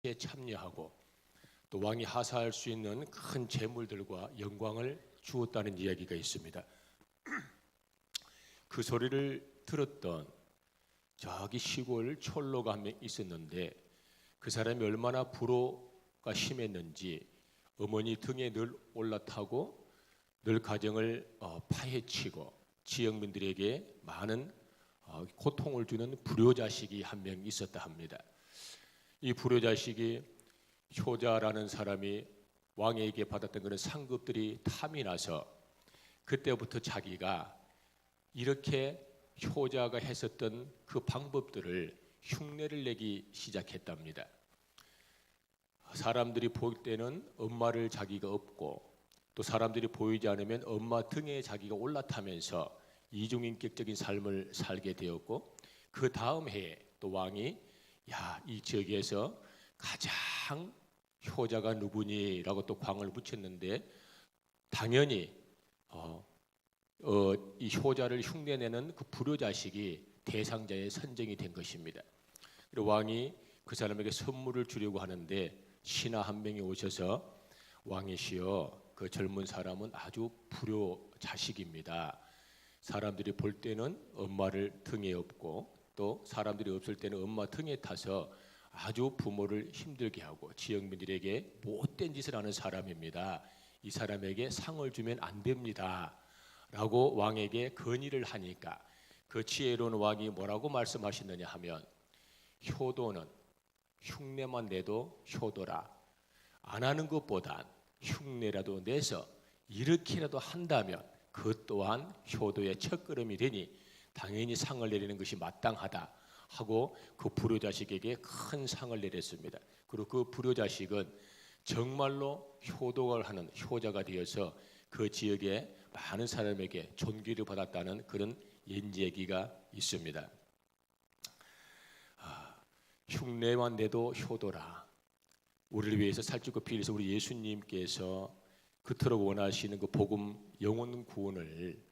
함께 참여하고 또 왕이 하사할 수 있는 큰 재물들과 영광을 주었다는 이야기가 있습니다. 그 소리를 들었던 저기 시골 촐로가 한 명 있었는데 그 사람이 얼마나 불호가 심했는지 어머니 등에 늘 올라타고 늘 가정을 파헤치고 지역민들에게 많은 고통을 주는 불효자식이 한 명 있었다 합니다. 이 불효자식이 효자라는 사람이 왕에게 받았던 그런 상급들이 탐이 나서 그때부터 자기가 이렇게 효자가 했었던 그 방법들을 흉내를 내기 시작했답니다. 사람들이 볼 때는 엄마를 자기가 업고 또 사람들이 보이지 않으면 엄마 등에 자기가 올라타면서 이중인격적인 삶을 살게 되었고 그 다음 해에 또 왕이 이 지역에서 가장 효자가 누구니라고 또 광을 붙였는데 당연히 이 효자를 흉내내는 그 불효자식이 대상자에 선정이 된 것입니다. 그리고 왕이 그 사람에게 선물을 주려고 하는데 신하 한 명이 오셔서 왕이시여 그 젊은 사람은 아주 불효자식입니다. 사람들이 볼 때는 엄마를 등에 업고 또 사람들이 없을 때는 엄마 등에 타서 아주 부모를 힘들게 하고 지역민들에게 못된 짓을 하는 사람입니다. 이 사람에게 상을 주면 안 됩니다. 라고 왕에게 건의를 하니까 그 지혜로운 왕이 뭐라고 말씀하시느냐 하면 효도는 흉내만 내도 효도라. 안 하는 것보단 흉내라도 내서 이렇게라도 한다면 그것 또한 효도의 첫걸음이 되니 당연히 상을 내리는 것이 마땅하다 하고 그 불효자식에게 큰 상을 내렸습니다. 그리고 그 불효자식은 정말로 효도를 하는 효자가 되어서 그 지역에 많은 사람에게 존귀를 받았다는 그런 얘기가 있습니다. 흉내만 내도 효도라. 우리를 위해서 살찌고 피해서 우리 예수님께서 그토록 원하시는 그 복음 영혼 구원을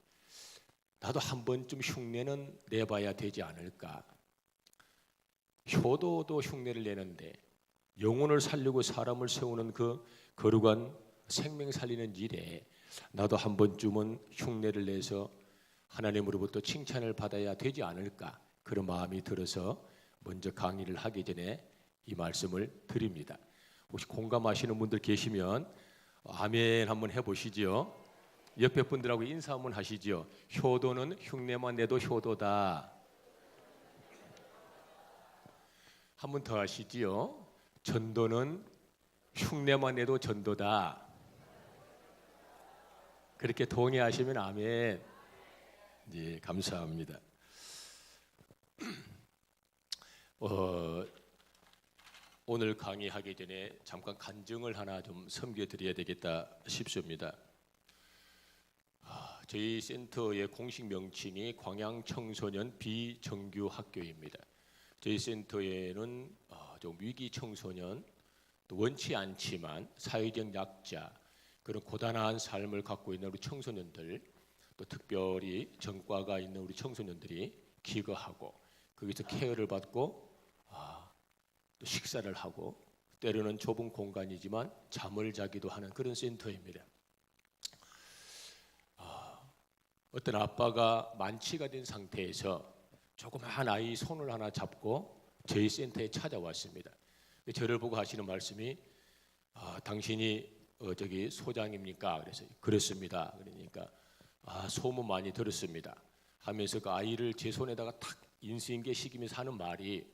나도 한 번쯤 흉내는 내봐야 되지 않을까. 효도도 흉내를 내는데 영혼을 살리고 사람을 세우는 그 거룩한 생명 살리는 일에 나도 한 번쯤은 흉내를 내서 하나님으로부터 칭찬을 받아야 되지 않을까. 그런 마음이 들어서 먼저 강의를 하기 전에 이 말씀을 드립니다. 혹시 공감하시는 분들 계시면 아멘 한번 해보시죠. 옆에 분들하고 인사 한번 하시죠. 효도는 흉내만 내도 효도다. 한 번 더 하시지요. 전도는 흉내만 내도 전도다. 그렇게 동의하시면 아멘. 네, 감사합니다. 오늘 강의하기 전에 잠깐 간증을 하나 좀 섬겨드려야 되겠다 싶습니다. 저희 센터의 공식 명칭이 광양청소년 비정규학교입니다. 저희 센터에는 좀 위기 청소년, 또 원치 않지만 사회적 약자, 그런 고단한 삶을 갖고 있는 우리 청소년들, 또 특별히 전과가 있는 우리 청소년들이 기거하고 거기서 케어를 받고 또 식사를 하고 때로는 좁은 공간이지만 잠을 자기도 하는 그런 센터입니다. 어떤 아빠가 만취가 된 상태에서 조그마한 아이 손을 하나 잡고 저희 센터에 찾아왔습니다. 저를 보고 하시는 말씀이 당신이 저기 소장입니까? 그래서 그렇습니다. 그러니까 소문 많이 들었습니다. 하면서 그 아이를 제 손에다가 탁 인수인계 시키면서 하는 말이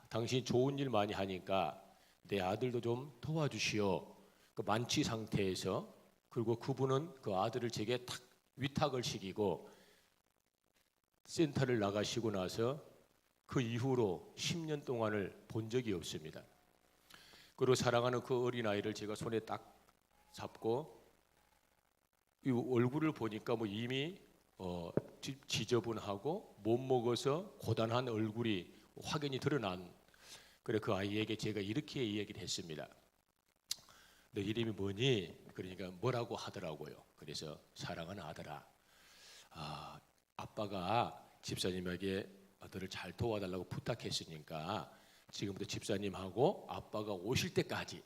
당신 좋은 일 많이 하니까 내 아들도 좀 도와주시오. 그 만취 상태에서 그리고 그분은 그 아들을 제게 탁 위탁을 시키고 센터를 나가시고 나서 그 이후로 10년 동안을 본 적이 없습니다. 그리고 사랑하는 그 어린아이를 제가 손에 딱 잡고 이 얼굴을 보니까 뭐 이미 지저분하고 못 먹어서 고단한 얼굴이 확연히 드러난, 그래 그 아이에게 제가 이렇게 이야기를 했습니다. 너 이름이 뭐니? 그러니까 뭐라고 하더라고요. 그래서 사랑하는 아들아, 아빠가 집사님에게 너를 잘 도와달라고 부탁했으니까 지금부터 집사님하고 아빠가 오실 때까지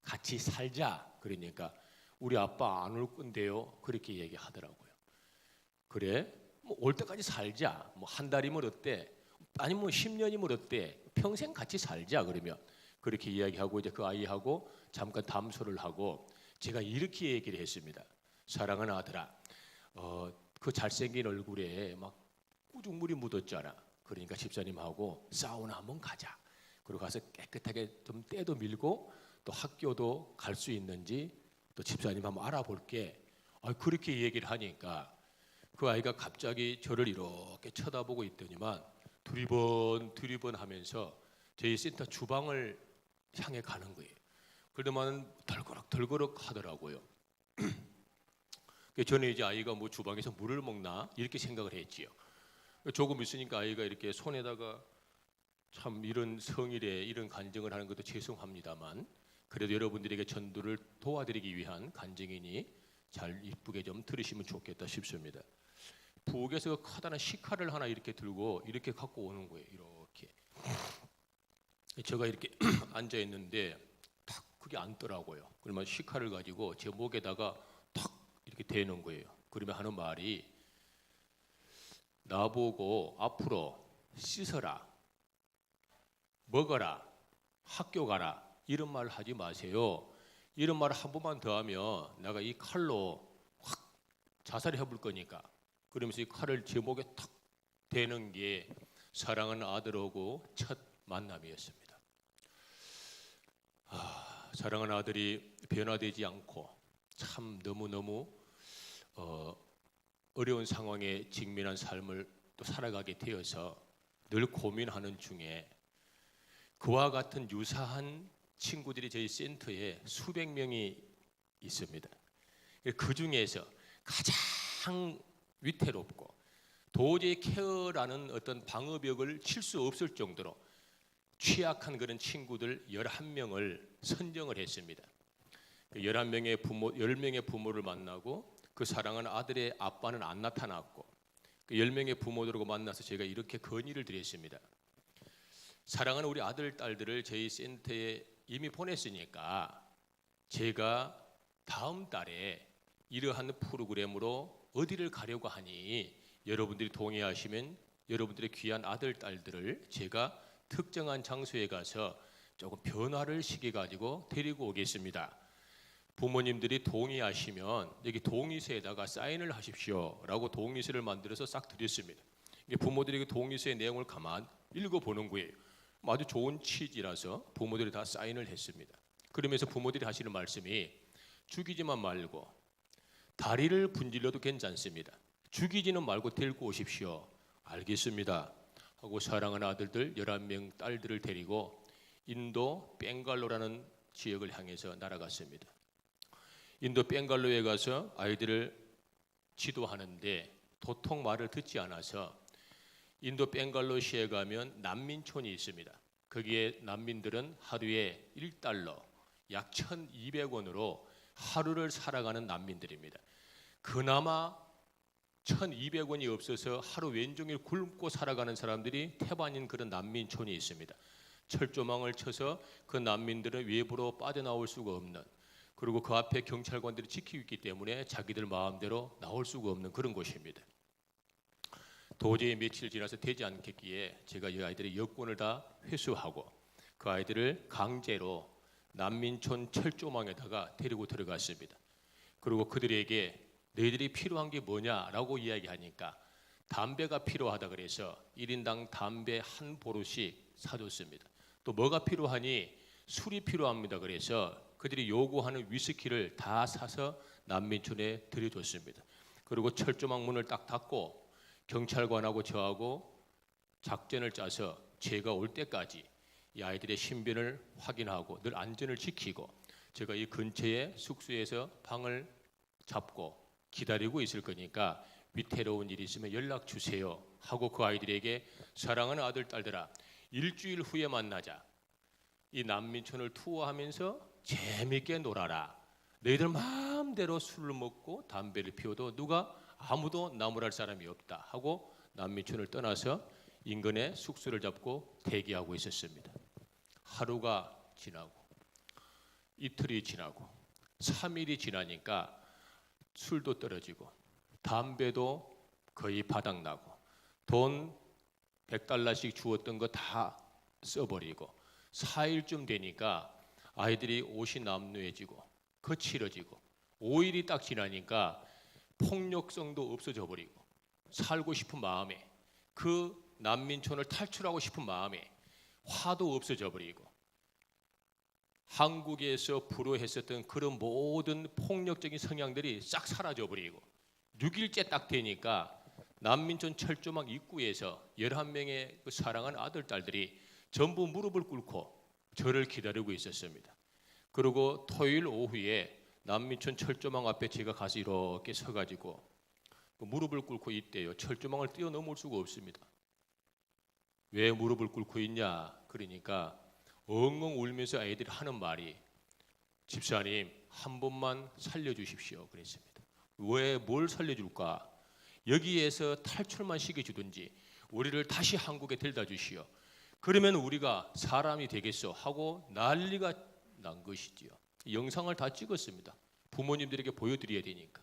같이 살자. 그러니까 우리 아빠 안 올 건데요. 그렇게 얘기하더라고요. 그래? 뭐 올 때까지 살자. 뭐 한 달이면 어때? 아니면 뭐 10년이면 어때? 평생 같이 살자. 그러면 그렇게 이야기하고 이제 그 아이하고 잠깐 담소를 하고 제가 이렇게 얘기를 했습니다. 사랑하는 아들아, 그 잘생긴 얼굴에 막 우죽물이 묻었잖아. 그러니까 집사님하고 사우나 한번 가자. 그리고 가서 깨끗하게 좀 때도 밀고 또 학교도 갈 수 있는지 또 집사님 한번 알아볼게. 그렇게 얘기를 하니까 그 아이가 갑자기 저를 이렇게 쳐다보고 있더니만 두리번 하면서 저희 센터 주방을 향해 가는 거예요. 그러더만 덜거럭 하더라고요. 저는 이제 아이가 뭐 주방에서 물을 먹나 이렇게 생각을 했지요. 조금 있으니까 아이가 이렇게 손에다가 참 이런 성일에 이런 간증을 하는 것도 죄송합니다만 그래도 여러분들에게 전도를 도와드리기 위한 간증이니 잘 이쁘게 좀 들으시면 좋겠다 싶습니다. 부엌에서 커다란 식칼을 하나 이렇게 들고 이렇게 갖고 오는 거예요. 이렇게 제가 이렇게 앉아 있는데 탁 그게 앉더라고요. 그러면 식칼을 가지고 제 목에다가 탁 이렇게 대는 거예요. 그러면 하는 말이 나보고 앞으로 씻어라, 먹어라, 학교 가라 이런 말 하지 마세요. 이런 말을 한 번만 더 하면 내가 이 칼로 확 자살해 볼 거니까. 그러면서 이 칼을 제 목에 탁 대는 게 사랑하는 아들하고 첫 만남이었습니다. 사랑하는 아들이 변화되지 않고 참 너무너무 어려운 상황에 직면한 삶을 또 살아가게 되어서 늘 고민하는 중에 그와 같은 유사한 친구들이 저희 센터에 수백 명이 있습니다. 그 중에서 가장 위태롭고 도저히 케어라는 어떤 방어벽을 칠 수 없을 정도로 취약한 그런 친구들 11명을 선정을 했습니다. 11명의 부모, 10명의 부모를 만나고 그 사랑하는 아들의 아빠는 안 나타났고 그 10명의 부모들하고 만나서 제가 이렇게 건의를 드렸습니다. 사랑하는 우리 아들, 딸들을 저희 센터에 이미 보냈으니까 제가 다음 달에 이러한 프로그램으로 어디를 가려고 하니 여러분들이 동의하시면 여러분들의 귀한 아들, 딸들을 제가 특정한 장소에 가서 조금 변화를 시켜가지고 데리고 오겠습니다. 부모님들이 동의하시면 여기 동의서에다가 사인을 하십시오 라고 동의서를 만들어서 싹 드렸습니다. 부모들이 동의서의 내용을 가만 읽어보는 거예요. 아주 좋은 취지라서 부모들이 다 사인을 했습니다. 그러면서 부모들이 하시는 말씀이 죽이지만 말고 다리를 분질러도 괜찮습니다. 죽이지는 말고 데리고 오십시오. 알겠습니다 하고 사랑하는 아들들 11명 딸들을 데리고 인도 벵갈로라는 지역을 향해서 날아갔습니다. 인도 벵갈로에 가서 아이들을 지도하는데 도통 말을 듣지 않아서 인도 벵갈로시에 가면 난민촌이 있습니다. 거기에 난민들은 하루에 1달러 약 1,200원으로 하루를 살아가는 난민들입니다. 그나마 1,200원이 없어서 하루 왼종일 굶고 살아가는 사람들이 태반인 그런 난민촌이 있습니다. 철조망을 쳐서 그 난민들은 외부로 빠져나올 수가 없는, 그리고 그 앞에 경찰관들이 지키고 있기 때문에 자기들 마음대로 나올 수가 없는 그런 곳입니다. 도저히 며칠 지나서 되지 않겠기에 제가 이 아이들의 여권을 다 회수하고 그 아이들을 강제로 난민촌 철조망에다가 데리고 들어갔습니다. 그리고 그들에게 너희들이 필요한 게 뭐냐라고 이야기하니까 담배가 필요하다 그래서 1인당 담배 한 보루씩 사줬습니다. 또 뭐가 필요하니 술이 필요합니다 그래서 그들이 요구하는 위스키를 다 사서 난민촌에 들여줬습니다. 그리고 철조망 문을 딱 닫고 경찰관하고 저하고 작전을 짜서 제가 올 때까지 이 아이들의 신변을 확인하고 늘 안전을 지키고 제가 이 근처에 숙소에서 방을 잡고 기다리고 있을 거니까 위태로운 일이 있으면 연락 주세요 하고 그 아이들에게 사랑하는 아들, 딸들아 일주일 후에 만나자. 이 난민촌을 투어하면서 재밌게 놀아라. 너희들 마음대로 술을 먹고 담배를 피워도 누가 아무도 나무랄 사람이 없다 하고 난민촌을 떠나서 인근에 숙소를 잡고 대기하고 있었습니다. 하루가 지나고 이틀이 지나고 3일이 지나니까 술도 떨어지고 담배도 거의 바닥나고 돈 100달러씩 주었던 거 다 써버리고 4일쯤 되니까 아이들이 옷이 남루해지고 거칠어지고 5일이 딱 지나니까 폭력성도 없어져 버리고 살고 싶은 마음에 그 난민촌을 탈출하고 싶은 마음에 화도 없어져 버리고 한국에서 불어했었던 그런 모든 폭력적인 성향들이 싹 사라져 버리고 6일째 딱 되니까 난민촌 철조망 입구에서 11명의 그 사랑하는 아들 딸들이 전부 무릎을 꿇고 저를 기다리고 있었습니다. 그리고 토요일 오후에 난민촌 철조망 앞에 제가 가서 이렇게 서가지고 무릎을 꿇고 있대요. 철조망을 뛰어넘을 수가 없습니다. 왜 무릎을 꿇고 있냐? 그러니까 엉엉 울면서 아이들이 하는 말이 집사님 한 번만 살려주십시오 그랬습니다. 왜 뭘 살려줄까? 여기에서 탈출만 시켜주든지 우리를 다시 한국에 데려다 주시오. 그러면 우리가 사람이 되겠소 하고 난리가 난 것이지요. 영상을 다 찍었습니다. 부모님들에게 보여드려야 되니까.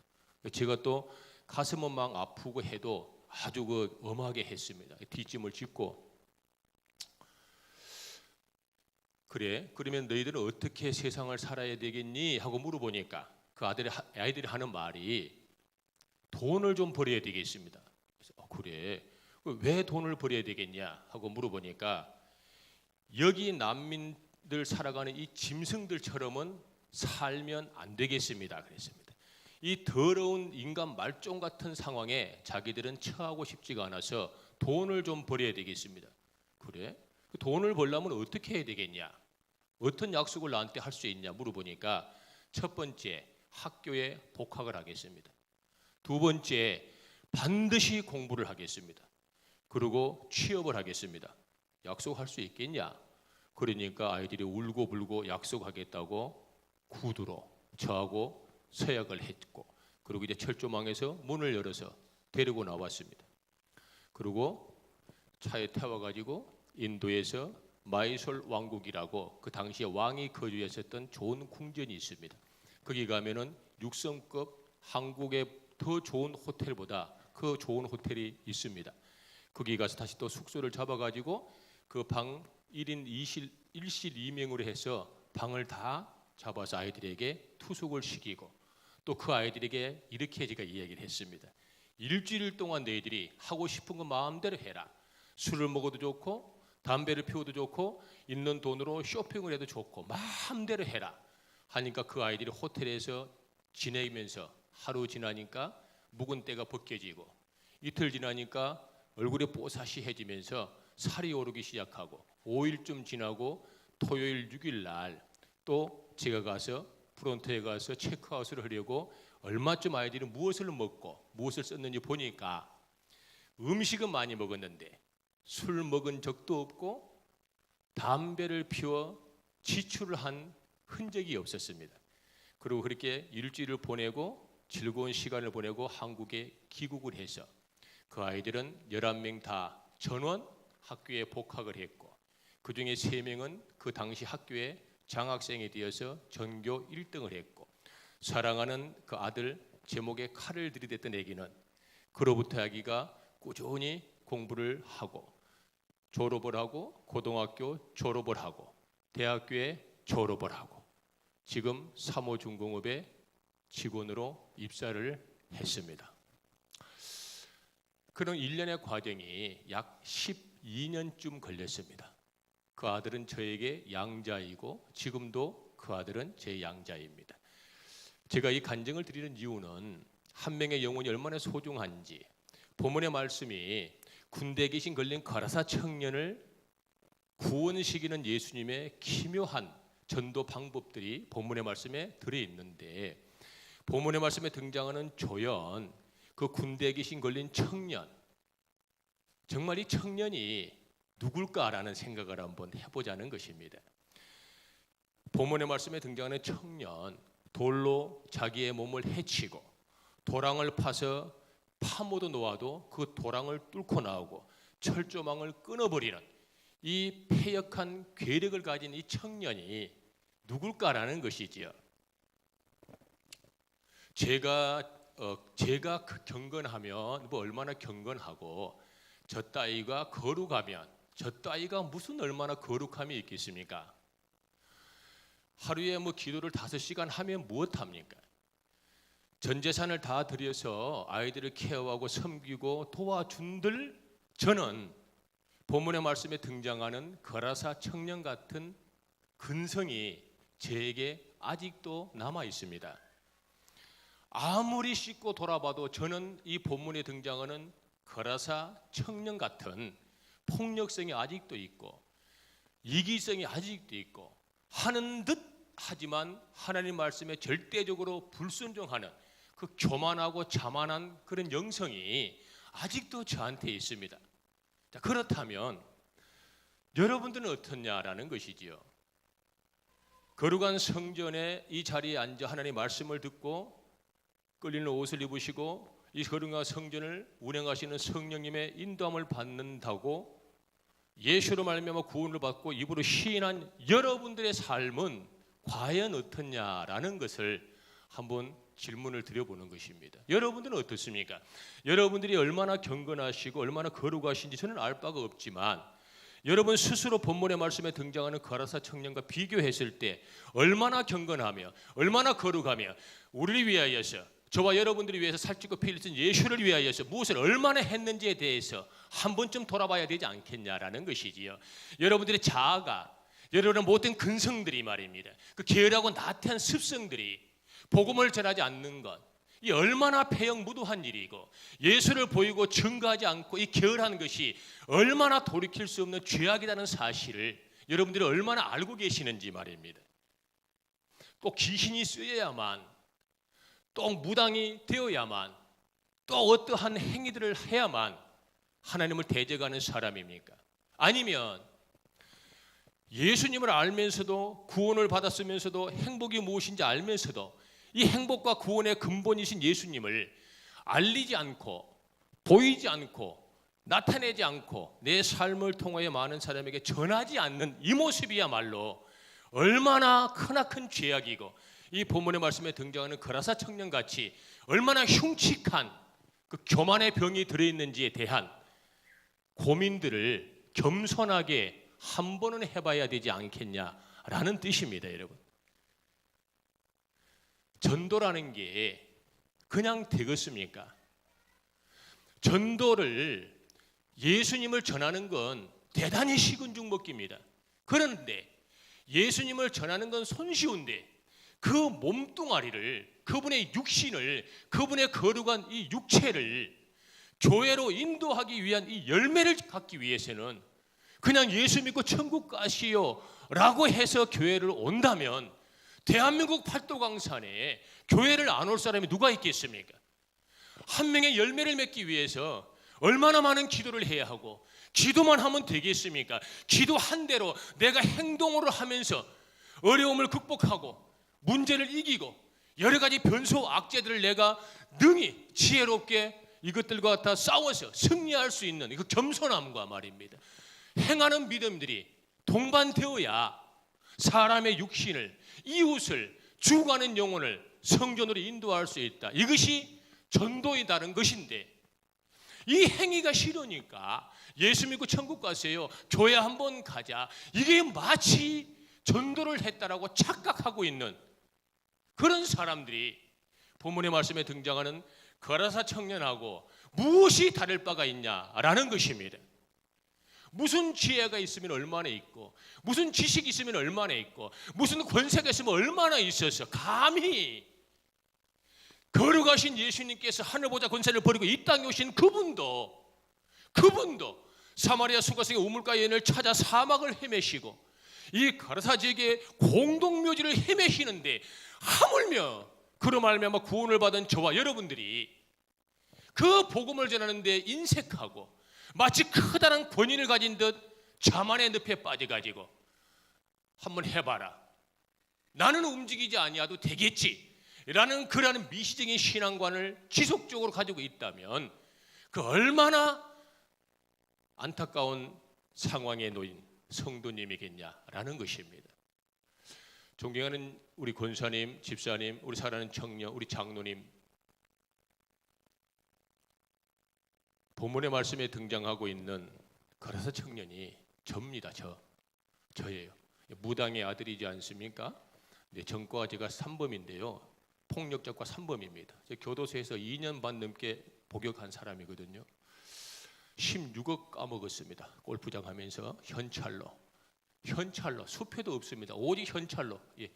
제가 또 가슴은 막 아프고 해도 아주 그 엄하게 했습니다. 뒷짐을 짚고 그래 그러면 너희들은 어떻게 세상을 살아야 되겠니? 하고 물어보니까 그 아이들이 하는 말이 돈을 좀 벌어야 되겠습니다. 그래서 그래 왜 돈을 벌어야 되겠냐 하고 물어보니까 여기 난민들 살아가는 이 짐승들처럼은 살면 안 되겠습니다 그랬습니다. 이 더러운 인간 말종 같은 상황에 자기들은 처하고 싶지가 않아서 돈을 좀 벌어야 되겠습니다. 그래? 돈을 벌려면 어떻게 해야 되겠냐? 어떤 약속을 나한테 할 수 있냐 물어보니까 첫 번째 학교에 복학을 하겠습니다. 두 번째 반드시 공부를 하겠습니다. 그리고 취업을 하겠습니다. 약속할 수 있겠냐? 그러니까 아이들이 울고 불고 약속하겠다고 구두로 저하고 서약을 했고 그리고 이제 철조망에서 문을 열어서 데리고 나왔습니다. 그리고 차에 태워가지고 인도에서 마이솔 왕국이라고 그 당시에 왕이 거주했었던 좋은 궁전이 있습니다. 거기 가면은 6성급 한국의 더 좋은 호텔보다 그 좋은 호텔이 있습니다. 거기 가서 다시 또 숙소를 잡아가지고 그 방 1인 1실 2명으로 해서 방을 다 잡아서 아이들에게 투숙을 시키고 또 그 아이들에게 이렇게 제가 이야기를 했습니다. 일주일 동안 너희들이 하고 싶은 거 마음대로 해라. 술을 먹어도 좋고 담배를 피워도 좋고 있는 돈으로 쇼핑을 해도 좋고 마음대로 해라 하니까 그 아이들이 호텔에서 지내면서 하루 지나니까 묵은 때가 벗겨지고 이틀 지나니까 얼굴이 뽀사시해지면서 살이 오르기 시작하고 5일쯤 지나고 토요일 6일 날 또 제가 가서 프론트에 가서 체크아웃을 하려고 얼마쯤 아이들이 무엇을 먹고 무엇을 썼는지 보니까 음식은 많이 먹었는데 술 먹은 적도 없고 담배를 피워 지출을 한 흔적이 없었습니다. 그리고 그렇게 일주일을 보내고 즐거운 시간을 보내고 한국에 귀국을 해서 그 아이들은 11명 다 전원 학교에 복학을 했고 그중에 3명은 그 당시 학교에 장학생이 되어서 전교 1등을 했고 사랑하는 그 아들 제목에 칼을 들이댔던 애기는 그로부터 아기가 꾸준히 공부를 하고 졸업을 하고 고등학교 졸업을 하고 대학교에 졸업을 하고 지금 삼호중공업의 직원으로 입사를 했습니다. 그런 일련의 과정이 약 12년쯤 걸렸습니다. 그 아들은 저에게 양자이고 지금도 그 아들은 제 양자입니다. 제가 이 간증을 드리는 이유는 한 명의 영혼이 얼마나 소중한지 본문의 말씀이 군대 귀신 걸린 가라사 청년을 구원시키는 예수님의 기묘한 전도 방법들이 본문의 말씀에 들어있는데 본문의 말씀에 등장하는 조연, 그 군대 귀신 걸린 청년, 정말 이 청년이 누굴까라는 생각을 한번 해보자는 것입니다. 본문의 말씀에 등장하는 청년, 돌로 자기의 몸을 해치고 도랑을 파서 파묻어 놓아도 그 도랑을 뚫고 나오고 철조망을 끊어버리는 이 패역한 괴력을 가진 이 청년이 누굴까라는 것이지요. 제가 경건하면 뭐 얼마나 경건하고 저 따위가 거룩하면 저 따위가 무슨 얼마나 거룩함이 있겠습니까? 하루에 뭐 기도를 5시간 하면 무엇합니까? 전 재산을 다 들여서 아이들을 케어하고 섬기고 도와준들 저는 본문의 말씀에 등장하는 거라사 청년 같은 근성이 제게 아직도 남아 있습니다. 아무리 씻고 돌아봐도 저는 이 본문에 등장하는 거라사 청년 같은 폭력성이 아직도 있고 이기성이 아직도 있고 하는 듯 하지만 하나님 말씀에 절대적으로 불순종하는 그 교만하고 자만한 그런 영성이 아직도 저한테 있습니다. 자, 그렇다면 여러분들은 어떻냐라는 것이지요. 거룩한 성전에 이 자리에 앉아 하나님 말씀을 듣고 끌리는 옷을 입으시고 이 거룩한 성전을 운행하시는 성령님의 인도함을 받는다고 예수로 말미암아 구원을 받고 입으로 시인한 여러분들의 삶은 과연 어떻냐라는 것을 한번 질문을 드려보는 것입니다. 여러분들은 어떻습니까? 여러분들이 얼마나 경건하시고 얼마나 거룩하신지 저는 알 바가 없지만 여러분 스스로 본문의 말씀에 등장하는 거라사 청년과 비교했을 때 얼마나 경건하며 얼마나 거룩하며 우리를 위하여서 저와 여러분들이 위해서 살찌고 피 흘린 예수를 위하여서 무엇을 얼마나 했는지에 대해서 한 번쯤 돌아봐야 되지 않겠냐라는 것이지요. 여러분들의 자아가 여러분의 모든 근성들이 말입니다. 그 게으르고 나태한 습성들이 복음을 전하지 않는 것, 이 얼마나 폐역무도한 일이고 예수를 보이고 증거하지 않고 이 게으르한 것이 얼마나 돌이킬 수 없는 죄악이라는 사실을 여러분들이 얼마나 알고 계시는지 말입니다. 또 귀신이 쓰여야만, 또 무당이 되어야만, 또 어떠한 행위들을 해야만 하나님을 대적하는 사람입니까? 아니면 예수님을 알면서도 구원을 받았으면서도 행복이 무엇인지 알면서도 이 행복과 구원의 근본이신 예수님을 알리지 않고 보이지 않고 나타내지 않고 내 삶을 통하여 많은 사람에게 전하지 않는 이 모습이야말로 얼마나 크나큰 죄악이고 이 본문의 말씀에 등장하는 거라사 청년같이 얼마나 흉측한 그 교만의 병이 들어있는지에 대한 고민들을 겸손하게 한 번은 해봐야 되지 않겠냐라는 뜻입니다. 여러분, 전도라는 게 그냥 되겠습니까? 전도를 예수님을 전하는 건 대단히 식은 죽 먹기입니다. 그런데 예수님을 전하는 건 손쉬운데 그 몸뚱아리를, 그분의 육신을, 그분의 거룩한 이 육체를 교회로 인도하기 위한 이 열매를 갖기 위해서는 그냥 예수 믿고 천국 가시오 라고 해서 교회를 온다면 대한민국 팔도강산에 교회를 안 올 사람이 누가 있겠습니까? 한 명의 열매를 맺기 위해서 얼마나 많은 기도를 해야 하고 기도만 하면 되겠습니까? 기도한 대로 내가 행동으로 하면서 어려움을 극복하고 문제를 이기고 여러 가지 변소 악재들을 내가 능히 지혜롭게 이것들과 다 싸워서 승리할 수 있는 그 겸손함과 말입니다. 행하는 믿음들이 동반되어야 사람의 육신을, 이웃을, 죽어가는 영혼을 성전으로 인도할 수 있다. 이것이 전도에 다른 것인데 이 행위가 싫으니까 예수 믿고 천국 가세요, 교회 한번 가자, 이게 마치 전도를 했다라고 착각하고 있는 그런 사람들이 본문의 말씀에 등장하는 거라사 청년하고 무엇이 다를 바가 있냐라는 것입니다. 무슨 지혜가 있으면 얼마나 있고 무슨 지식이 있으면 얼마나 있고 무슨 권세가 있으면 얼마나 있어서 감히 거룩하신 예수님께서 하늘보다 권세를 버리고 이 땅에 오신 그분도 사마리아 수가성의 우물가 여인을 찾아 사막을 헤매시고 이 거라사 지역의 공동묘지를 헤매시는데 하물며 그로 말미암아 구원을 받은 저와 여러분들이 그 복음을 전하는데 인색하고 마치 커다란 권위를 가진 듯 자만의 늪에 빠져가지고 한번 해봐라, 나는 움직이지 아니하도 되겠지 라는 그러한 미시적인 신앙관을 지속적으로 가지고 있다면 그 얼마나 안타까운 상황에 놓인 성도님이겠냐라는 것입니다. 존경하는 우리 권사님, 집사님, 우리 사랑하는 청년, 우리 장로님, 본문의 말씀에 등장하고 있는 그래서 청년이 접니다. 저예요. 무당의 아들이지 않습니까? 네, 전과가 제가 3범인데요. 폭력적과 3범입니다. 교도소에서 2년 반 넘게 복역한 사람이거든요. 16억 까먹었습니다. 골프장 하면서 현찰로 수표도 없습니다. 오직 현찰로. 예.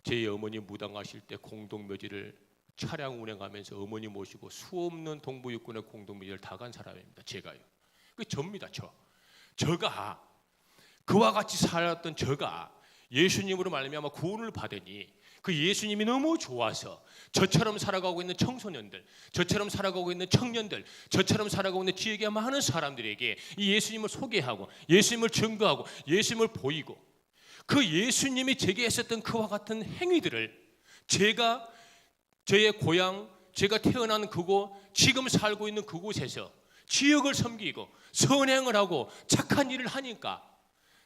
제 어머니 무당하실 때 공동묘지를 차량 운행하면서 어머니 모시고 수 없는 동부육군의 공동묘지를 다 간 사람입니다. 제가요. 그 접니다. 저가 그와 같이 살았던 저가 예수님으로 말미암아 구원을 받으니 그 예수님이 너무 좋아서 저처럼 살아가고 있는 청소년들, 저처럼 살아가고 있는 청년들, 저처럼 살아가고 있는 지역의 많은 사람들에게 이 예수님을 소개하고 예수님을 증거하고 예수님을 보이고 그 예수님이 제게 했었던 그와 같은 행위들을 제가 저의 고향, 제가 태어난 그곳, 지금 살고 있는 그곳에서 지역을 섬기고 선행을 하고 착한 일을 하니까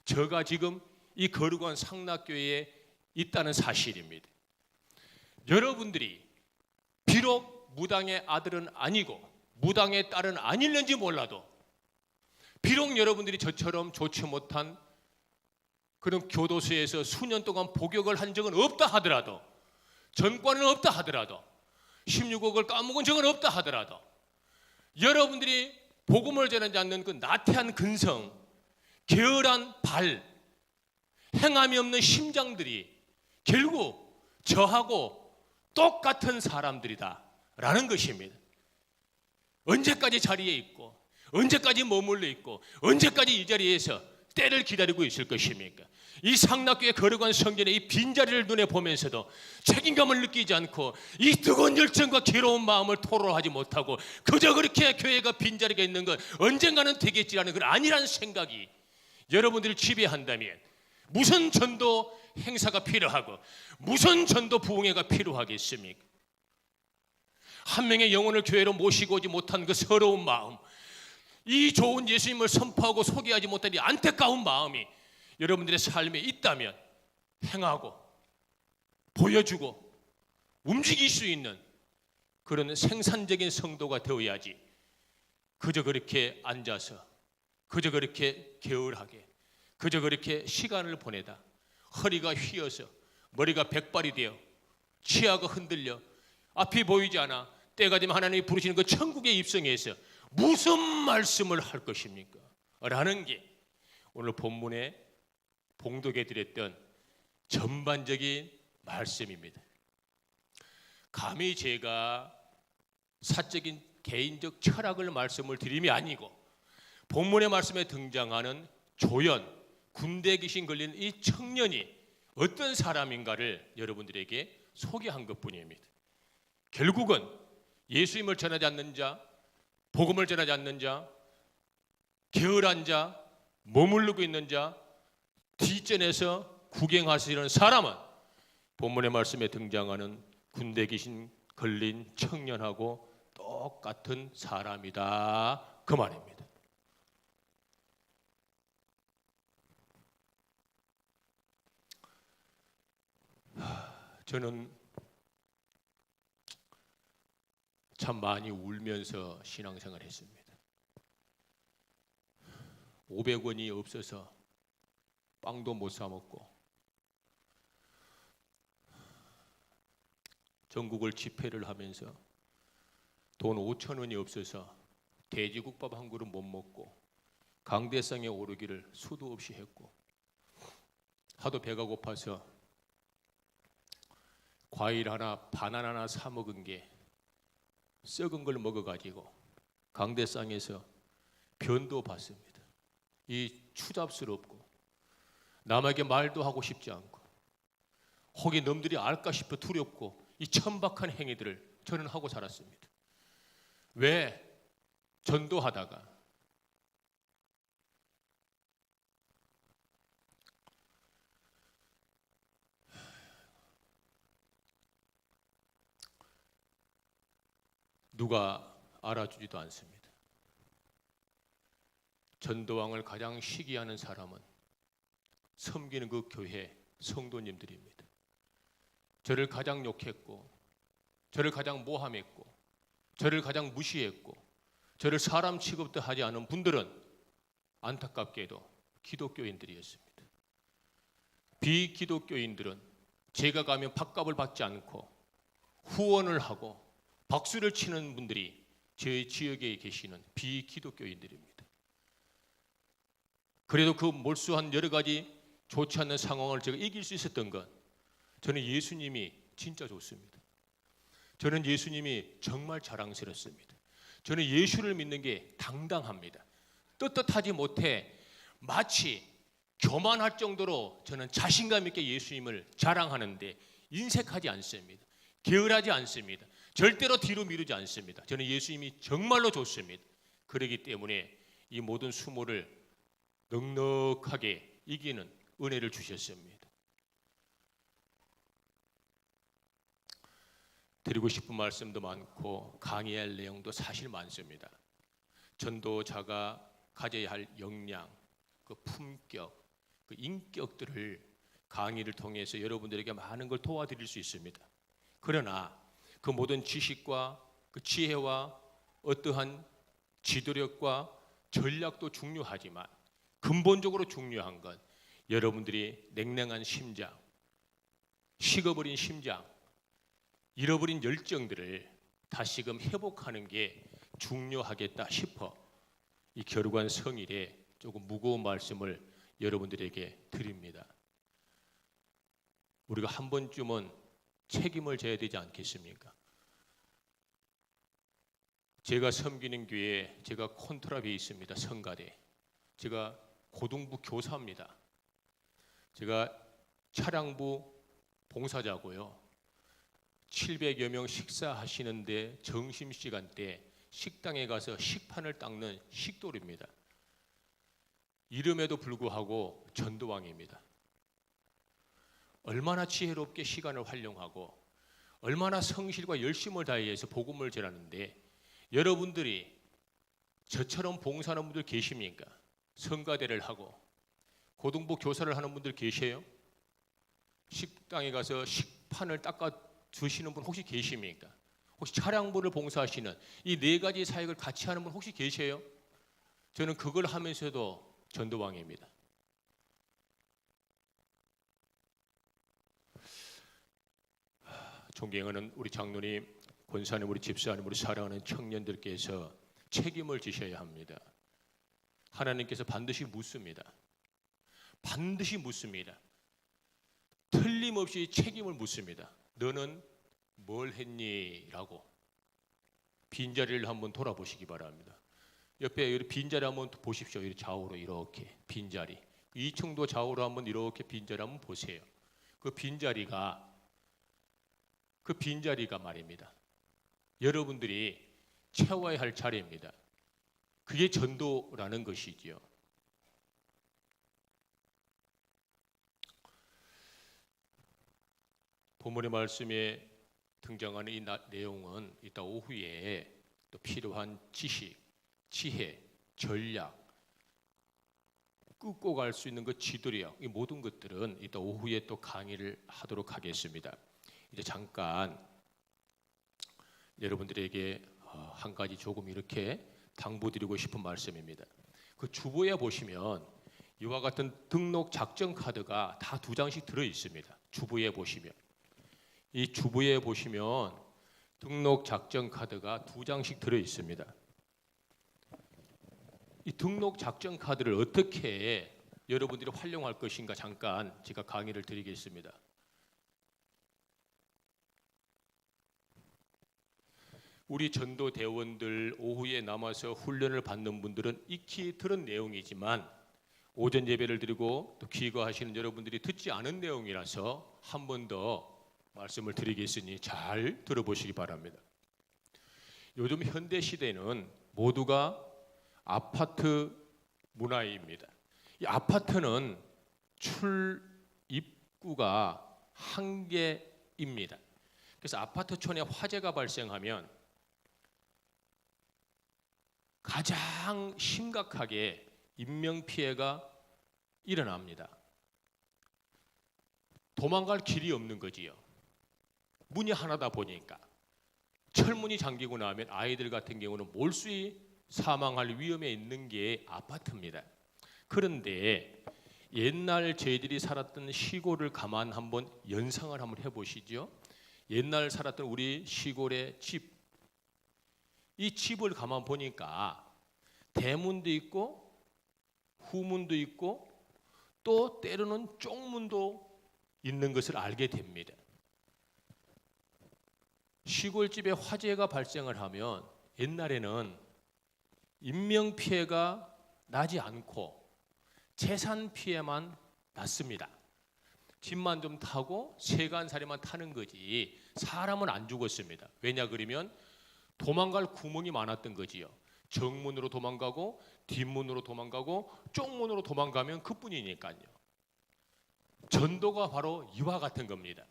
저가 지금 이 거룩한 상락교회에 있다는 사실입니다. 여러분들이 비록 무당의 아들은 아니고 무당의 딸은 아닐는지 몰라도 비록 여러분들이 저처럼 좋지 못한 그런 교도소에서 수년 동안 복역을 한 적은 없다 하더라도 전과는 없다 하더라도 16억을 까먹은 적은 없다 하더라도 여러분들이 복음을 전하지 않는 그 나태한 근성, 게으란 발, 행함이 없는 심장들이 결국 저하고 똑같은 사람들이다 라는 것입니다. 언제까지 자리에 있고 언제까지 머물러 있고 언제까지 이 자리에서 때를 기다리고 있을 것입니까? 이 상락교회 거룩한 성전의 이 빈자리를 눈에 보면서도 책임감을 느끼지 않고 이 뜨거운 열정과 괴로운 마음을 토로하지 못하고 그저 그렇게 교회가 빈자리가 있는 것 언젠가는 되겠지라는 그런 아니라는 생각이 여러분들을 지배한다면 무슨 전도 행사가 필요하고 무슨 전도 부흥회가 필요하겠습니까? 한 명의 영혼을 교회로 모시고 오지 못한 그 서러운 마음, 이 좋은 예수님을 선포하고 소개하지 못한 이 안타까운 마음이 여러분들의 삶에 있다면 행하고 보여주고 움직일 수 있는 그런 생산적인 성도가 되어야지 그저 그렇게 앉아서 그저 그렇게 게을하게 그저 그렇게 시간을 보내다 허리가 휘어서 머리가 백발이 되어 치아가 흔들려 앞이 보이지 않아 때가 되면 하나님이 부르시는 그 천국의 입성에서 무슨 말씀을 할 것입니까? 라는 게 오늘 본문에 봉독해 드렸던 전반적인 말씀입니다. 감히 제가 사적인 개인적 철학을 말씀을 드림이 아니고 본문의 말씀에 등장하는 조연, 군대 귀신 걸린 이 청년이 어떤 사람인가를 여러분들에게 소개한 것뿐입니다. 결국은 예수님을 전하지 않는 자, 복음을 전하지 않는 자, 게으른 자, 머무르고 있는 자, 뒷전에서 구경하시는 사람은 본문의 말씀에 등장하는 군대 귀신 걸린 청년하고 똑같은 사람이다 그 말입니다. 저는 참 많이 울면서 신앙생활을 했습니다. 500원이 없어서 빵도 못 사 먹고 전국을 집회를 하면서 돈 5,000원이 없어서 돼지국밥 한 그릇 못 먹고 강대상에 오르기를 수도 없이 했고 하도 배가 고파서 과일 하나, 바나나 하나 사 먹은 게 썩은 걸 먹어가지고 강대상에서 변도 받습니다. 이 추잡스럽고 남에게 말도 하고 싶지 않고 혹이 놈들이 알까 싶어 두렵고 이 천박한 행위들을 저는 하고 살았습니다. 왜? 전도하다가 누가 알아주지도 않습니다. 전도왕을 가장 시기하는 사람은 섬기는 그 교회 성도님들입니다. 저를 가장 욕했고, 저를 가장 모함했고, 저를 가장 무시했고, 저를 사람 취급도 하지 않은 분들은 안타깝게도 기독교인들이었습니다. 비기독교인들은 제가 가면 밥값을 받지 않고 후원을 하고 박수를 치는 분들이 제 지역에 계시는 비기독교인들입니다. 그래도 그 몰수한 여러 가지 좋지 않는 상황을 제가 이길 수 있었던 건 저는 예수님이 진짜 좋습니다. 저는 예수님이 정말 자랑스럽습니다. 저는 예수를 믿는 게 당당합니다. 떳떳하지 못해 마치 교만할 정도로 저는 자신감 있게 예수님을 자랑하는데 인색하지 않습니다. 게으르지 않습니다. 절대로 뒤로 미루지 않습니다. 저는 예수님이 정말로 좋습니다. 그렇기 때문에 이 모든 수모를 넉넉하게 이기는 은혜를 주셨습니다. 드리고 싶은 말씀도 많고 강의할 내용도 사실 많습니다. 전도자가 가져야 할 역량, 그 품격, 그 인격들을 강의를 통해서 여러분들에게 많은 걸 도와드릴 수 있습니다. 그러나 그 모든 지식과 그 지혜와 어떠한 지도력과 전략도 중요하지만 근본적으로 중요한 건 여러분들이 냉랭한 심장, 식어버린 심장, 잃어버린 열정들을 다시금 회복하는 게 중요하겠다 싶어 이 겨루관 성일에 조금 무거운 말씀을 여러분들에게 드립니다. 우리가 한 번쯤은 책임을 져야 되지 않겠습니까? 제가 섬기는 교회에 제가 콘트라비에 있습니다. 성가대. 제가 고등부 교사입니다. 제가 차량부 봉사자고요. 700여 명 식사하시는데 점심시간 때 식당에 가서 식판을 닦는 식돌입니다. 이름에도 불구하고 전도왕입니다. 얼마나 지혜롭게 시간을 활용하고 얼마나 성실과 열심을 다해서 복음을 전하는데 여러분들이 저처럼 봉사하는 분들 계십니까? 성가대를 하고 고등부 교사를 하는 분들 계세요? 식당에 가서 식판을 닦아 주시는 분 혹시 계십니까? 혹시 차량부를 봉사하시는 이 네 가지 사역을 같이 하는 분 혹시 계세요? 저는 그걸 하면서도 전도왕입니다. 존경하는 우리 장로님, 권사님, 우리 집사님, 우리 사랑하는 청년들께서 책임을 지셔야 합니다. 하나님께서 반드시 묻습니다. 반드시 묻습니다. 틀림없이 책임을 묻습니다. 너는 뭘 했니? 라고 빈자리를 한번 돌아보시기 바랍니다. 옆에 빈자리 한번 보십시오. 좌우로 이렇게 빈자리. 2층도 좌우로 한번 이렇게 빈자리 한번 보세요. 그 빈자리가 말입니다. 여러분들이 채워야 할 자리입니다. 그게 전도라는 것이지요. 본문의 말씀에 등장하는 이 내용은 이따 오후에 또 필요한 지식, 지혜, 전략, 끌고 갈 수 있는 그 지도력, 이 모든 것들은 이따 오후에 또 강의를 하도록 하겠습니다. 이제 잠깐 여러분들에게 한 가지 조금 이렇게 당부드리고 싶은 말씀입니다. 그 주보에 보시면 이와 같은 등록 작전 카드가 다 2장씩 들어 있습니다. 주보에 보시면 이 주보에 보시면 등록 작전 카드가 2장씩 들어 있습니다. 이 등록 작전 카드를 어떻게 여러분들이 활용할 것인가 잠깐 제가 강의를 드리겠습니다. 우리 전도 대원들 오후에 남아서 훈련을 받는 분들은 익히 들은 내용이지만 오전 예배를 드리고 또 귀가하시는 여러분들이 듣지 않은 내용이라서 한 번 더 말씀을 드리겠으니 잘 들어보시기 바랍니다. 요즘 현대 시대는 모두가 아파트 문화입니다. 이 아파트는 출입구가 한 개입니다. 그래서 아파트촌에 화재가 발생하면 가장 심각하게 인명피해가 일어납니다. 도망갈 길이 없는 거지요. 문이 하나다 보니까. 철문이 잠기고 나면 아이들 같은 경우는 몰수히 사망할 위험에 있는 게 아파트입니다. 그런데 옛날 저희들이 살았던 시골을 가만 한번 연상을 한번 해보시죠. 옛날 살았던 우리 시골의 집, 이 집을 가만 보니까 대문도 있고 후문도 있고 또 때로는 쪽문도 있는 것을 알게 됩니다. 시골집에 화재가 발생을 하면 옛날에는 인명피해가 나지 않고 재산 피해만 났습니다. 집만 좀 타고 세간살이만 타는 거지 사람은 안 죽었습니다. 왜냐 그러면 도망갈 구멍이 많았던 거지요. 정문으로 도망가고 뒷문으로 도망가고 쪽문으로 도망가면 그뿐이니까요. 전도가 바로 이와 같은 겁니다.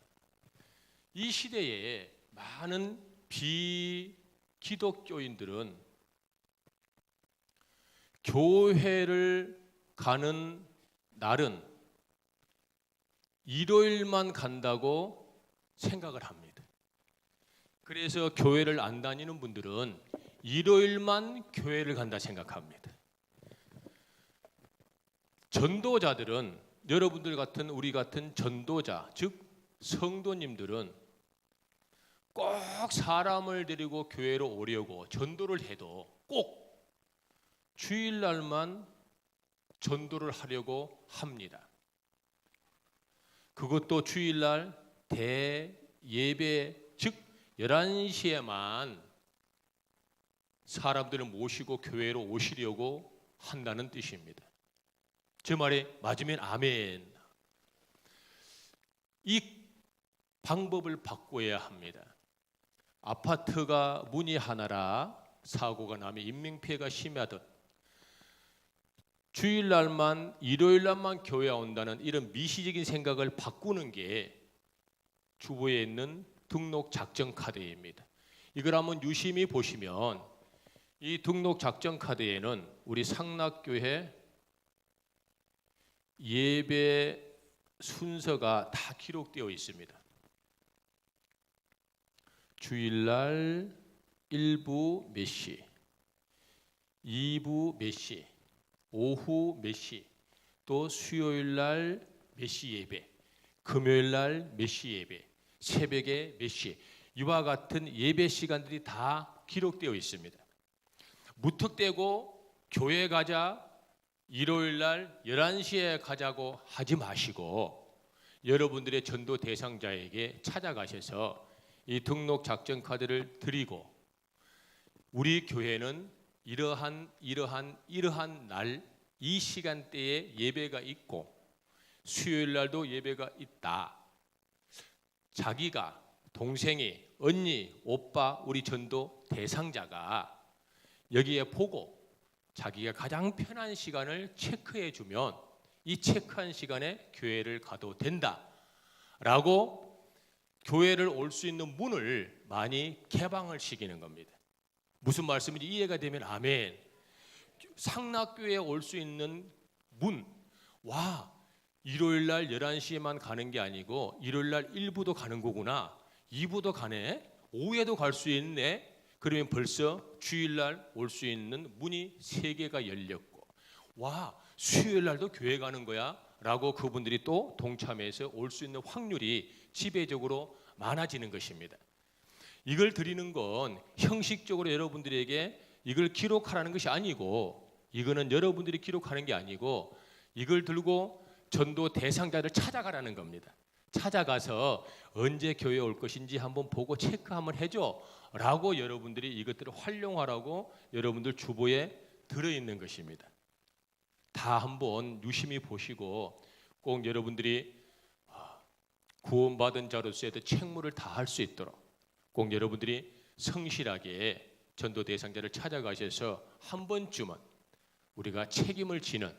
이 시대에 많은 비기독교인들은 교회를 가는 날은 일요일만 간다고 생각을 합니다. 그래서 교회를 안 다니는 분들은 일요일만 교회를 간다 생각합니다. 전도자들은 여러분들 같은 우리 같은 전도자 즉 성도님들은 꼭 사람을 데리고 교회로 오려고 전도를 해도 꼭 주일날만 전도를 하려고 합니다. 그것도 주일날 대예배 즉 11시에만 사람들을 모시고 교회로 오시려고 한다는 뜻입니다. 제 말에 맞으면 아멘. 이 방법을 바꿔야 합니다. 아파트가 문이 하나라 사고가 나면 인명피해가 심하듯 주일날만 일요일날만 교회에 온다는 이런 미시적인 생각을 바꾸는 게 주보에 있는 등록 작전 카드입니다. 이걸 한번 유심히 보시면 이 등록 작전 카드에는 우리 상락교회 예배 순서가 다 기록되어 있습니다. 주일날 1부 몇 시, 2부 몇 시, 오후 몇 시, 또 수요일날 몇 시 예배, 금요일날 몇 시 예배, 새벽에 몇 시, 이와 같은 예배 시간들이 다 기록되어 있습니다. 무턱대고 교회 가자, 일요일날 11시에 가자고 하지 마시고 여러분들의 전도 대상자에게 찾아가셔서 이 등록 작전 카드를 드리고 우리 교회는 이러한 날 이 시간대에 예배가 있고 수요일 날도 예배가 있다. 자기가 동생이 언니 오빠 우리 전도 대상자가 여기에 보고 자기가 가장 편한 시간을 체크해 주면 이 체크한 시간에 교회를 가도 된다라고 교회를 올 수 있는 문을 많이 개방을 시키는 겁니다. 무슨 말씀인지 이해가 되면 아멘. 상락교회에 올 수 있는 문, 와 일요일날 11시에만 가는 게 아니고 일요일날 1부도 가는 거구나, 2부도 가네, 오후에도 갈 수 있네. 그러면 벌써 주일날 올 수 있는 문이 3개가 열렸고 와 수요일날도 교회 가는 거야 라고 그분들이 또 동참해서 올 수 있는 확률이 지배적으로 많아지는 것입니다. 이걸 드리는 건 형식적으로 여러분들에게 이걸 기록하라는 것이 아니고 이거는 여러분들이 기록하는 게 아니고 이걸 들고 전도 대상자를 찾아가라는 겁니다. 찾아가서 언제 교회에 올 것인지 한번 보고 체크 한번 해줘 라고 여러분들이 이것들을 활용하라고 여러분들 주보에 들어있는 것입니다. 다 한번 유심히 보시고 꼭 여러분들이 구원받은 자로서의 책무를 다할 수 있도록 꼭 여러분들이 성실하게 전도 대상자를 찾아가셔서 한 번쯤은 우리가 책임을 지는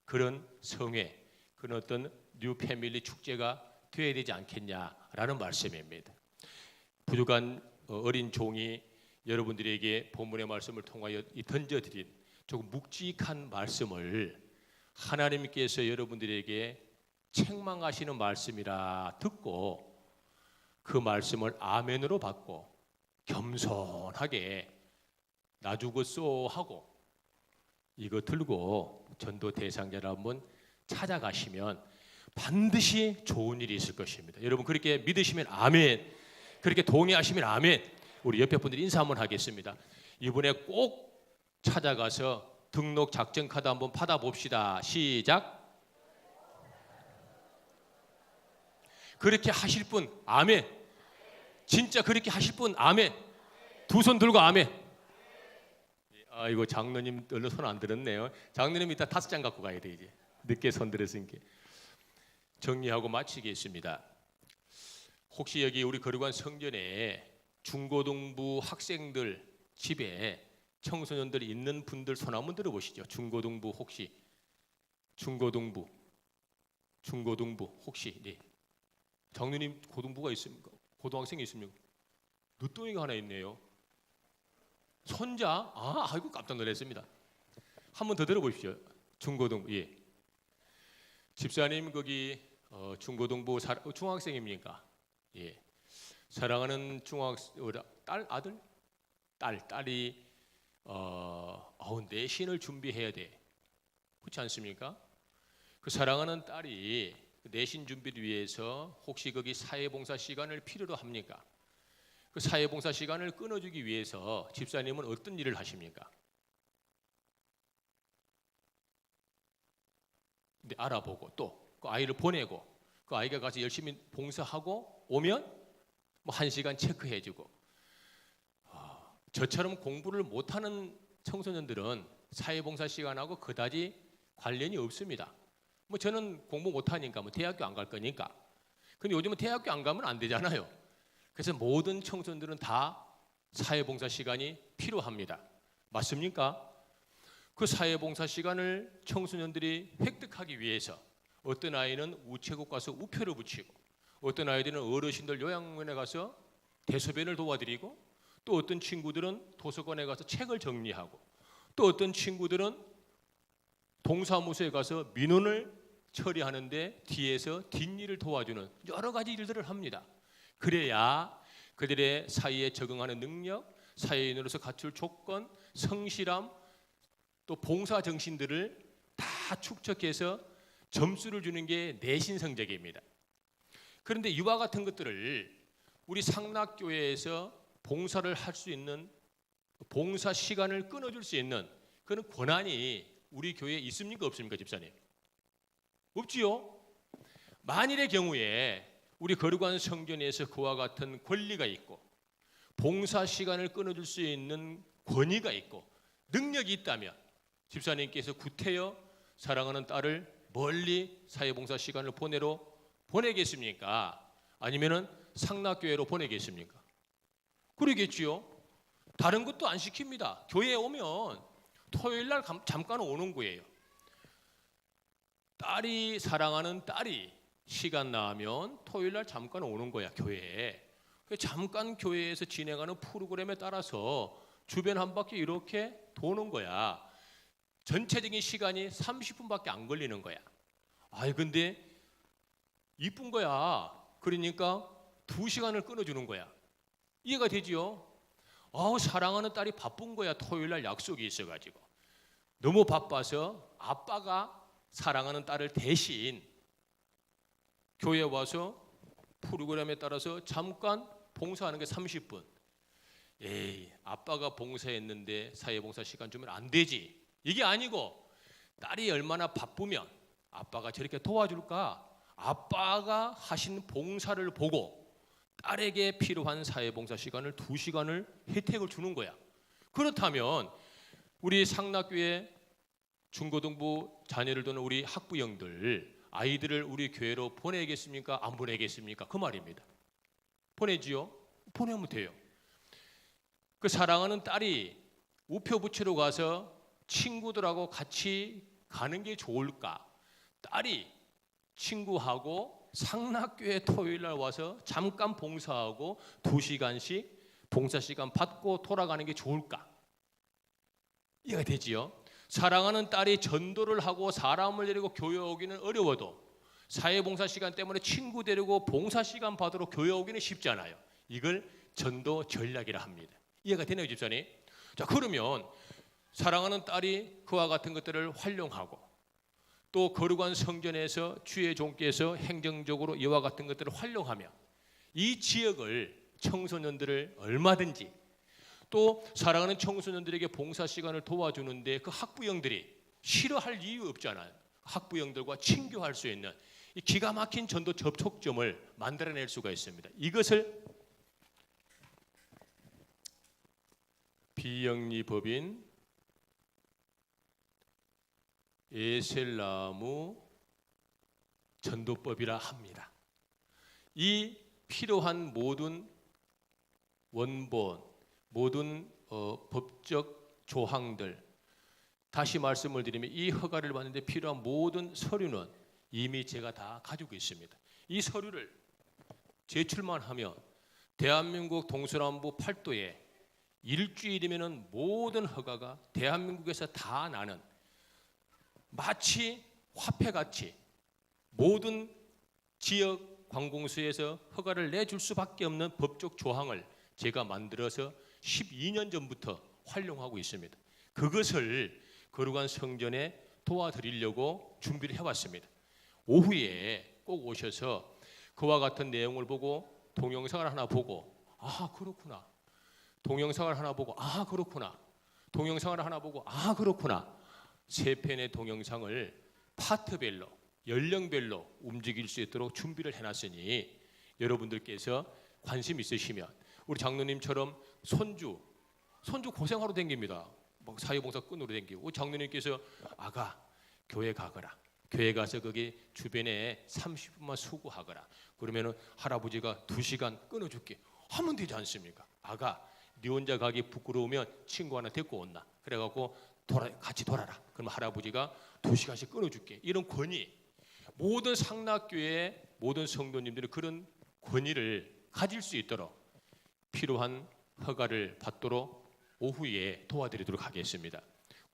그런 성회, 그런 어떤 뉴 패밀리 축제가 되어야 되지 않겠냐라는 말씀입니다. 부족한 어린 종이 여러분들에게 본문의 말씀을 통하여 던져드린 조금 묵직한 말씀을 하나님께서 여러분들에게 책망하시는 말씀이라 듣고 그 말씀을 아멘으로 받고 겸손하게 나 죽었소 하고 이거 들고 전도 대상자를 한번 찾아가시면 반드시 좋은 일이 있을 것입니다. 여러분 그렇게 믿으시면 아멘, 그렇게 동의하시면 아멘. 우리 옆에 분들이 인사 한번 하겠습니다. 이번에 꼭 찾아가서 등록 작정 카드 한번 받아봅시다. 시작. 그렇게 하실 분 아멘. 진짜 그렇게 하실 분 아멘. 두 손 들고 아멘. 아이고 장로님 얼른 손 안 들었네요. 장로님 이따 5장 갖고 가야 돼. 이제 늦게 손 들었으니까 정리하고 마치겠습니다. 혹시 여기 우리 거룩한 성전에 중고등부 학생들 집에 청소년들이 있는 분들 손 한번 들어보시죠. 중고등부 혹시 중고등부 혹시 네. 장로님 고등부가 있습니까? 고등학생이 있습니까? 늦둥이가 하나 있네요. 손자? 아이고 깜짝 놀랐습니다. 한번 더 들어보십시오. 중고등부. 예. 집사님 거기 중고등부 중학생입니까? 예. 사랑하는 딸이 내신을 준비해야 돼. 그렇지 않습니까? 그 사랑하는 딸이 내신 준비를 위해서 혹시 거기 사회봉사 시간을 필요로 합니까? 그 사회봉사 시간을 끊어주기 위해서 집사님은 어떤 일을 하십니까? 근데 알아보고 또 그 아이를 보내고 그 아이가 가서 열심히 봉사하고 오면 뭐 1시간 체크해주고 저처럼 공부를 못하는 청소년들은 사회봉사 시간하고 그다지 관련이 없습니다. 뭐 저는 공부 못하니까 뭐 대학교 안 갈 거니까. 근데 요즘은 대학교 안 가면 안 되잖아요. 그래서 모든 청소년들은 다 사회봉사 시간이 필요합니다. 맞습니까? 그 사회봉사 시간을 청소년들이 획득하기 위해서 어떤 아이는 우체국 가서 우표를 붙이고 어떤 아이들은 어르신들 요양원에 가서 대소변을 도와드리고 또 어떤 친구들은 도서관에 가서 책을 정리하고 또 어떤 친구들은 동사무소에 가서 민원을 처리하는데 뒤에서 뒷일을 도와주는 여러 가지 일들을 합니다. 그래야 그들의 사회에 적응하는 능력, 사회인으로서 갖출 조건, 성실함, 또 봉사 정신들을 다 축적해서 점수를 주는 게 내신 성적입니다. 그런데 이와 같은 것들을 우리 상락교회에서 봉사를 할 수 있는 봉사 시간을 끊어줄 수 있는 그런 권한이 우리 교회에 있습니까 없습니까 집사님? 없지요. 만일의 경우에 우리 거룩한 성전에서 그와 같은 권리가 있고 봉사 시간을 끊어줄 수 있는 권위가 있고 능력이 있다면 집사님께서 구태여 사랑하는 딸을 멀리 사회봉사 시간을 보내겠습니까? 아니면은 상락교회로 보내겠습니까? 그러겠지요. 다른 것도 안 시킵니다. 교회에 오면 토요일 날 잠깐 오는 거예요. 딸이 사랑하는 딸이 시간 나면 토요일 날 잠깐 오는 거야 교회에. 잠깐 교회에서 진행하는 프로그램에 따라서 주변 한 바퀴 이렇게 도는 거야. 전체적인 시간이 30분밖에 안 걸리는 거야. 근데 이쁜 거야. 그러니까 2시간을 끊어주는 거야. 이해가 되지요? 사랑하는 딸이 바쁜 거야. 토요일 날 약속이 있어가지고. 너무 바빠서 아빠가 사랑하는 딸을 대신 교회에 와서 프로그램에 따라서 잠깐 봉사하는 게 30분. 아빠가 봉사했는데 사회봉사 시간 주면 안 되지. 이게 아니고 딸이 얼마나 바쁘면 아빠가 저렇게 도와줄까? 아빠가 하신 봉사를 보고 딸에게 필요한 사회봉사 시간을 2시간을 혜택을 주는 거야. 그렇다면 우리 상락교회 중고등부 자녀를 두는 우리 학부형들 아이들을 우리 교회로 보내겠습니까? 안 보내겠습니까? 그 말입니다. 보내지요? 보내면 돼요. 그 사랑하는 딸이 우표 붙이러 가서 친구들하고 같이 가는 게 좋을까? 딸이 친구하고 상락교회 토요일 날 와서 잠깐 봉사하고 2시간씩 봉사 시간 받고 돌아가는 게 좋을까? 이해가 되지요? 사랑하는 딸이 전도를 하고 사람을 데리고 교회 오기는 어려워도 사회봉사 시간 때문에 친구 데리고 봉사 시간 받으러 교회 오기는 쉽잖아요. 이걸 전도 전략이라 합니다. 이해가 되나요, 집사님? 자, 그러면 사랑하는 딸이 그와 같은 것들을 활용하고 또 거룩한 성전에서 주의 종께서 행정적으로 이와 같은 것들을 활용하며 이 지역을 청소년들을 얼마든지 또 사랑하는 청소년들에게 봉사 시간을 도와주는데 그 학부형들이 싫어할 이유 없잖아요. 학부형들과 친교할 수 있는 이 기가 막힌 전도 접촉점을 만들어낼 수가 있습니다. 이것을 비영리법인 에셀나무 전도법이라 합니다. 이 필요한 모든 원본, 모든 법적 조항들, 다시 말씀을 드리면 이 허가를 받는데 필요한 모든 서류는 이미 제가 다 가지고 있습니다. 이 서류를 제출만 하면 대한민국 동서남북 8도에 일주일이면 모든 허가가 대한민국에서 다 나는 마치 화폐같이 모든 지역 관공서에서 허가를 내줄 수밖에 없는 법적 조항을 제가 만들어서 12년 전부터 활용하고 있습니다. 그것을 거룩한 성전에 도와드리려고 준비를 해왔습니다. 오후에 꼭 오셔서 그와 같은 내용을 보고 동영상을 하나 보고 아 그렇구나, 동영상을 하나 보고 아 그렇구나, 동영상을 하나 보고 아 그렇구나, 세 편의 동영상을 파트별로 연령별로 움직일 수 있도록 준비를 해놨으니 여러분들께서 관심 있으시면 우리 장로님처럼 손주 고생하러 댕깁니다. 막 사회봉사 끈으로 댕기고 장로님께서 아가 교회 가거라, 교회 가서 거기 주변에 30분만 수고하거라, 그러면은 할아버지가 2시간 끊어줄게 하면 되지 않습니까? 아가 네 혼자 가기 부끄러우면 친구 하나 데리고 온나, 그래갖고 같이 돌아라, 그럼 할아버지가 2시간씩 끊어줄게. 이런 권위, 모든 상락교회 모든 성도님들이 그런 권위를 가질 수 있도록 필요한 허가를 받도록 오후에 도와드리도록 하겠습니다.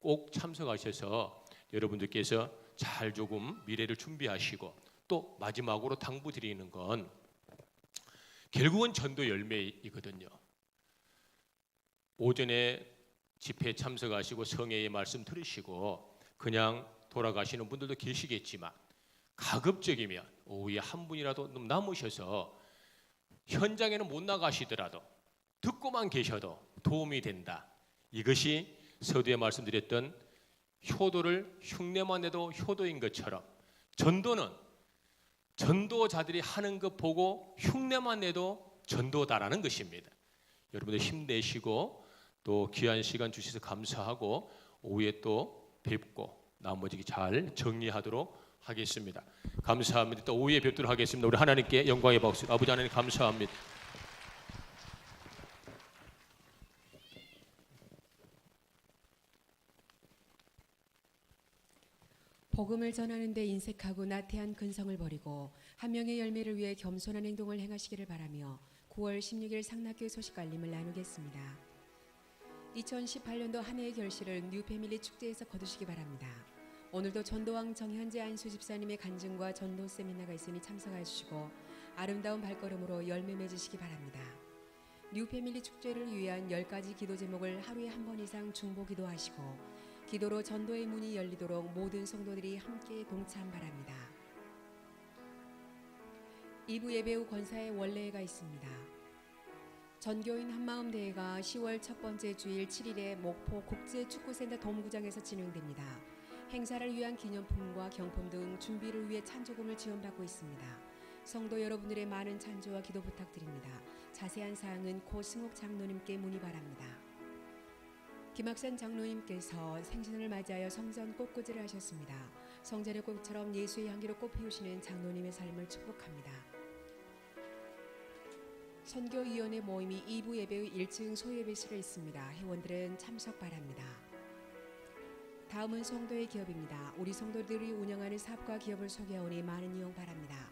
꼭 참석하셔서 여러분들께서 잘 조금 미래를 준비하시고 또 마지막으로 당부드리는 건 결국은 전도 열매이거든요. 오전에 집회에 참석하시고 성회의 말씀 들으시고 그냥 돌아가시는 분들도 계시겠지만 가급적이면 오후에 한 분이라도 남으셔서 현장에는 못 나가시더라도 듣고만 계셔도 도움이 된다. 이것이 서두에 말씀드렸던 효도를 흉내만 내도 효도인 것처럼 전도는 전도자들이 하는 것 보고 흉내만 내도 전도다라는 것입니다. 여러분들 힘내시고 또 귀한 시간 주셔서 감사하고 오후에 또 뵙고 나머지 잘 정리하도록 하겠습니다. 감사합니다. 또 오후에 뵙도록 하겠습니다. 우리 하나님께 영광의 박수. 아버지 하나님 감사합니다. 복음을 전하는 데 인색하고 나태한 근성을 버리고 한 명의 열매를 위해 겸손한 행동을 행하시기를 바라며 9월 16일 상락교회 소식알림을 나누겠습니다. 2018년도 한 해의 결실을 뉴패밀리 축제에서 거두시기 바랍니다. 오늘도 전도왕 정현재 안수 집사님의 간증과 전도 세미나가 있으니 참석해 주시고 아름다운 발걸음으로 열매 맺으시기 바랍니다. 뉴패밀리 축제를 위한 10가지 기도 제목을 하루에 한 번 이상 중보 기도하시고 기도로 전도의 문이 열리도록 모든 성도들이 함께 동참 바랍니다. 2부 예배 후 권사의 원례회가 있습니다. 전교인 한마음 대회가 10월 첫 번째 주일 7일에 목포 국제축구센터 돔구장에서 진행됩니다. 행사를 위한 기념품과 경품 등 준비를 위해 찬조금을 지원받고 있습니다. 성도 여러분들의 많은 찬조와 기도 부탁드립니다. 자세한 사항은 고 승옥 장로님께 문의 바랍니다. 김학산 장로님께서 생신을 맞이하여 성전 꽃꽂이를 하셨습니다. 성전의 꽃처럼 예수의 향기로 꽃 피우시는 장로님의 삶을 축복합니다. 선교위원회 모임이 2부 예배의 1층 소예배실에 있습니다. 회원들은 참석 바랍니다. 다음은 성도의 기업입니다. 우리 성도들이 운영하는 사업과 기업을 소개하오니 많은 이용 바랍니다.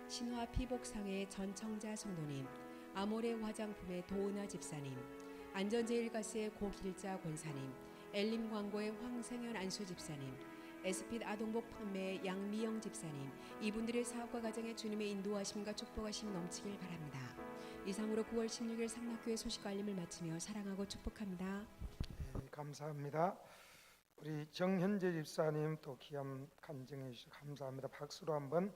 신화 피복상의 전청자 성도님, 아모레 화장품의 도은아 집사님, 안전제일가스의 고길자 권사님, 엘림 광고의 황생현 안수 집사님, 에스핏 아동복 판매의 양미영 집사님, 이분들의 사업과 가정에 주님의 인도하심과 축복하심 넘치길 바랍니다. 이상으로 9월 16일 상락교회 소식 알림을 마치며 사랑하고 축복합니다. 네, 감사합니다. 우리 정현재 집사님 또 기함 간증해 주셔서 감사합니다. 박수로 한번